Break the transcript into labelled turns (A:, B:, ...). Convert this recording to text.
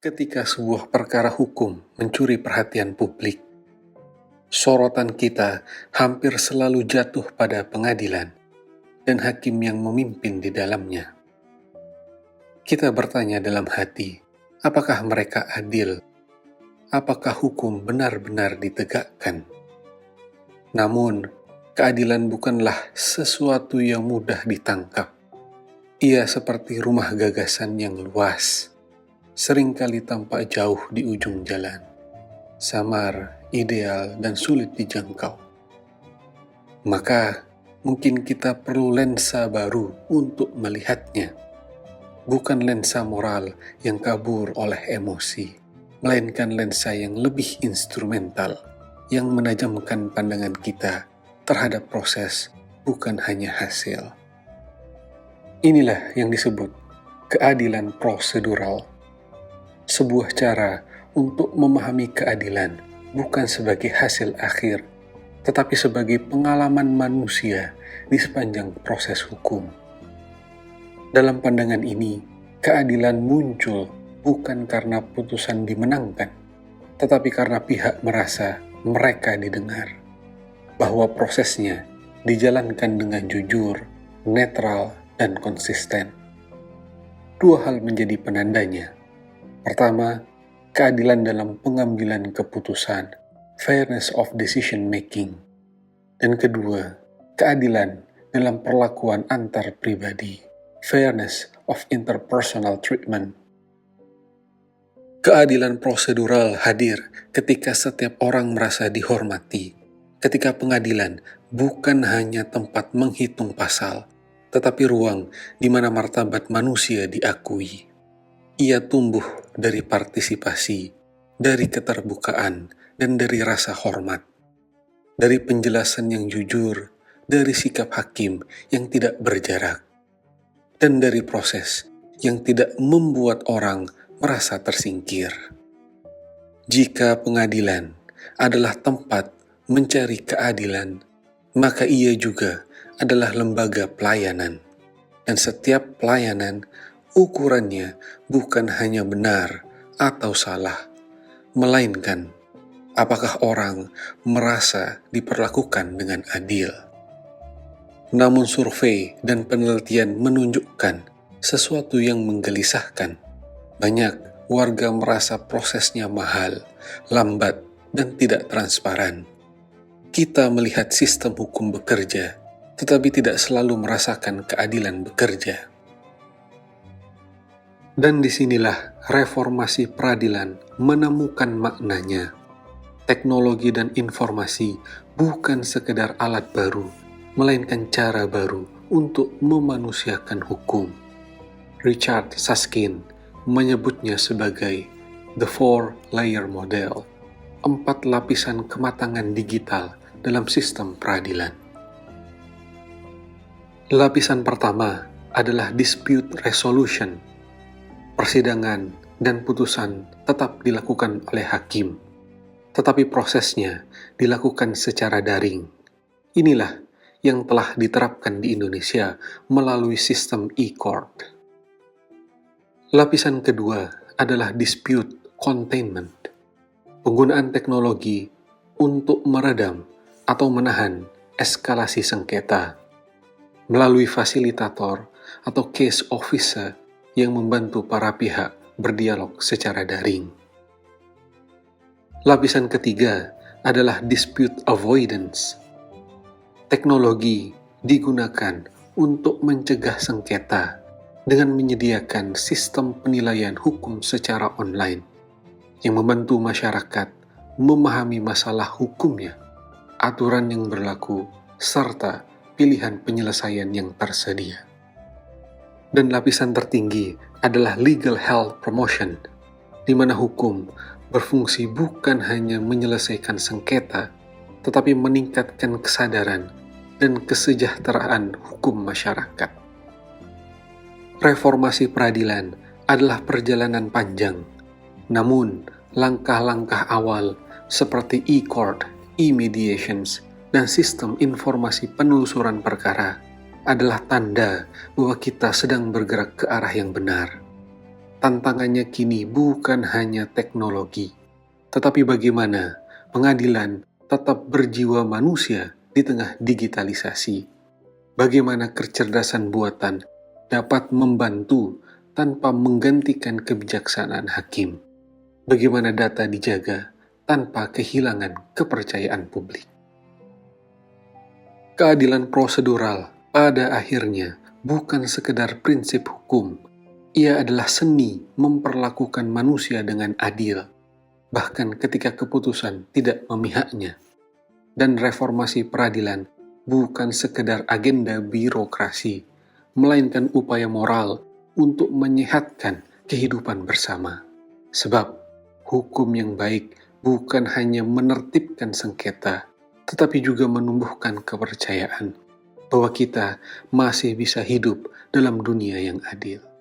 A: Ketika sebuah perkara hukum mencuri perhatian publik, sorotan kita hampir selalu jatuh pada pengadilan dan hakim yang memimpin di dalamnya. Kita bertanya dalam hati, apakah mereka adil? Apakah hukum benar-benar ditegakkan? Namun, keadilan bukanlah sesuatu yang mudah ditangkap. Ia seperti rumah gagasan yang luas, seringkali tampak jauh di ujung jalan, samar, ideal, dan sulit dijangkau. Maka, mungkin kita perlu lensa baru untuk melihatnya. Bukan lensa moral yang kabur oleh emosi, melainkan lensa yang lebih instrumental, yang menajamkan pandangan kita terhadap proses, bukan hanya hasil. Inilah yang disebut keadilan prosedural. Sebuah cara untuk memahami keadilan bukan sebagai hasil akhir, tetapi sebagai pengalaman manusia di sepanjang proses hukum. Dalam pandangan ini, keadilan muncul bukan karena putusan dimenangkan, tetapi karena pihak merasa mereka didengar, bahwa prosesnya dijalankan dengan jujur, netral, dan konsisten. Dua hal menjadi penandanya. Pertama, keadilan dalam pengambilan keputusan, fairness of decision making. Dan kedua, keadilan dalam perlakuan antar pribadi, fairness of interpersonal treatment. Keadilan prosedural hadir ketika setiap orang merasa dihormati, ketika pengadilan bukan hanya tempat menghitung pasal, tetapi ruang di mana martabat manusia diakui. Ia tumbuh dari partisipasi, dari keterbukaan, dan dari rasa hormat. Dari penjelasan yang jujur, dari sikap hakim yang tidak berjarak, dan dari proses yang tidak membuat orang merasa tersingkir. Jika pengadilan adalah tempat mencari keadilan, maka ia juga adalah lembaga pelayanan. Dan setiap pelayanan ukurannya bukan hanya benar atau salah, melainkan apakah orang merasa diperlakukan dengan adil. Namun survei dan penelitian menunjukkan sesuatu yang menggelisahkan. Banyak warga merasa prosesnya mahal, lambat, dan tidak transparan. Kita melihat sistem hukum bekerja, tetapi tidak selalu merasakan keadilan bekerja. Dan disinilah reformasi peradilan menemukan maknanya. Teknologi dan informasi bukan sekedar alat baru, melainkan cara baru untuk memanusiakan hukum. Richard Susskind menyebutnya sebagai the 4-layer model, 4 lapisan kematangan digital dalam sistem peradilan. Lapisan pertama adalah dispute resolution. Persidangan dan putusan tetap dilakukan oleh hakim, tetapi prosesnya dilakukan secara daring. Inilah yang telah diterapkan di Indonesia melalui sistem e-court. Lapisan kedua adalah dispute containment, penggunaan teknologi untuk meredam atau menahan eskalasi sengketa melalui fasilitator atau case officer yang membantu para pihak berdialog secara daring. Lapisan ketiga adalah dispute avoidance. Teknologi digunakan untuk mencegah sengketa dengan menyediakan sistem penilaian hukum secara online yang membantu masyarakat memahami masalah hukumnya, aturan yang berlaku, serta pilihan penyelesaian yang tersedia. Dan lapisan tertinggi adalah legal health promotion, di mana hukum berfungsi bukan hanya menyelesaikan sengketa, tetapi meningkatkan kesadaran dan kesejahteraan hukum masyarakat. Reformasi peradilan adalah perjalanan panjang, namun langkah-langkah awal seperti e-court, e-mediations, dan sistem informasi penelusuran perkara adalah tanda bahwa kita sedang bergerak ke arah yang benar. tantangannya kini bukan hanya teknologi, tetapi bagaimana pengadilan tetap berjiwa manusia di tengah digitalisasi. Bagaimana kecerdasan buatan dapat membantu tanpa menggantikan kebijaksanaan hakim. Bagaimana data dijaga tanpa kehilangan kepercayaan publik. Keadilan prosedural pada akhirnya bukan sekedar prinsip hukum. Ia adalah seni memperlakukan manusia dengan adil, bahkan ketika keputusan tidak memihaknya. Dan reformasi peradilan bukan sekedar agenda birokrasi, melainkan upaya moral untuk menyehatkan kehidupan bersama. Sebab hukum yang baik bukan hanya menertibkan sengketa, tetapi juga menumbuhkan kepercayaan bahwa kita masih bisa hidup dalam dunia yang adil.